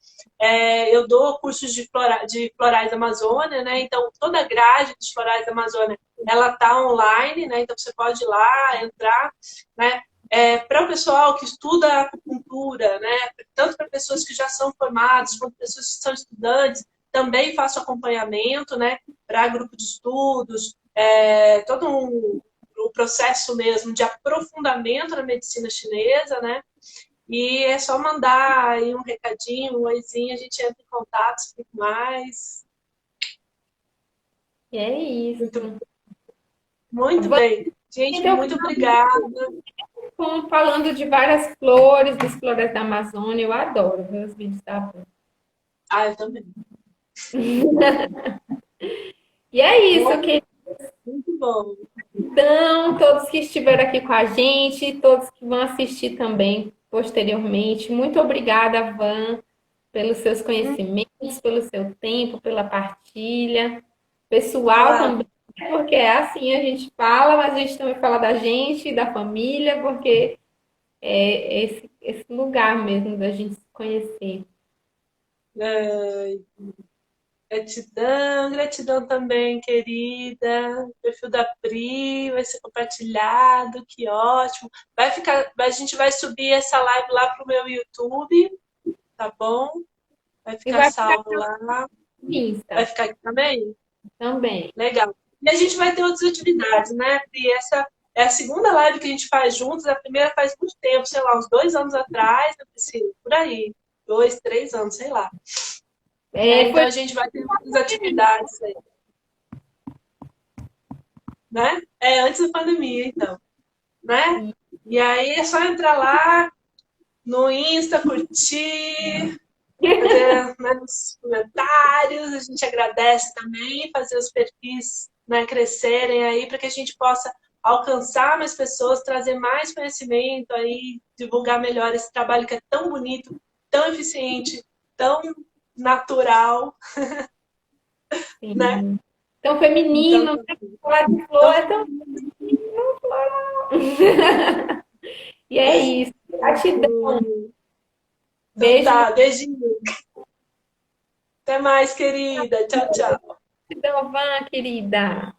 [SPEAKER 2] eu dou cursos de florais da Amazônia, né? Então, toda a grade dos florais da Amazônia, ela está online, né? Então, você pode ir lá, entrar, né? Para o pessoal que estuda acupuntura, né? Tanto para pessoas que já são formadas, quanto pessoas que são estudantes, também faço acompanhamento, né? Para grupo de estudos, todo o processo mesmo de aprofundamento na medicina chinesa, né? E é só mandar aí um recadinho, um oizinho, a gente entra em contato, explica mais.
[SPEAKER 1] E é isso.
[SPEAKER 2] Muito, muito
[SPEAKER 1] Vamos,
[SPEAKER 2] bem. Gente,
[SPEAKER 1] então,
[SPEAKER 2] muito obrigada.
[SPEAKER 1] falando de várias flores, das flores da Amazônia. Eu adoro ver os vídeos da Van.
[SPEAKER 2] Ah, eu também.
[SPEAKER 1] E é isso,
[SPEAKER 2] Bom,
[SPEAKER 1] que
[SPEAKER 2] muito bom.
[SPEAKER 1] então, todos que estiveram aqui com a gente, todos que vão assistir também posteriormente. Muito obrigada, Van, pelos seus conhecimentos, pelo seu tempo, pela partilha. Pessoal
[SPEAKER 2] Claro.
[SPEAKER 1] também, porque é assim, a gente fala, mas a gente também fala da gente, da família, porque é esse lugar mesmo da gente se conhecer.
[SPEAKER 2] Ai, gratidão, gratidão também, querida. O perfil da Pri vai ser compartilhado, que ótimo. Vai ficar, a gente vai subir essa live lá pro meu YouTube, tá bom? Vai
[SPEAKER 1] E
[SPEAKER 2] ficar
[SPEAKER 1] vai ficar
[SPEAKER 2] salvo lá.
[SPEAKER 1] no
[SPEAKER 2] Vai
[SPEAKER 1] Insta
[SPEAKER 2] ficar aqui também?
[SPEAKER 1] também.
[SPEAKER 2] Legal. E a gente vai ter outras atividades, né, Pri? Essa é a segunda live que a gente faz juntos. A primeira faz muito tempo, sei lá, uns 2 anos atrás, né, Priscila? Por aí. 2, 3 anos, sei lá. Então
[SPEAKER 1] Foi
[SPEAKER 2] a gente vai ter outras atividades aí, né? Antes da pandemia, então, né? E aí é só entrar lá no Insta, curtir, fazer, né, nos comentários, a gente agradece também, fazer os perfis, né, crescerem aí para que a gente possa alcançar mais pessoas, trazer mais conhecimento aí, divulgar melhor esse trabalho que é tão bonito, tão eficiente, tão natural, né?
[SPEAKER 1] sim. Tão
[SPEAKER 2] Então,
[SPEAKER 1] feminino, né? Falar de flor
[SPEAKER 2] então,
[SPEAKER 1] é tão feminino, floral. E é isso. Gratidão.
[SPEAKER 2] então
[SPEAKER 1] Beijo no
[SPEAKER 2] tá, beijinho. Até mais, querida. Tchau, tchau.
[SPEAKER 1] coração, Van, querida.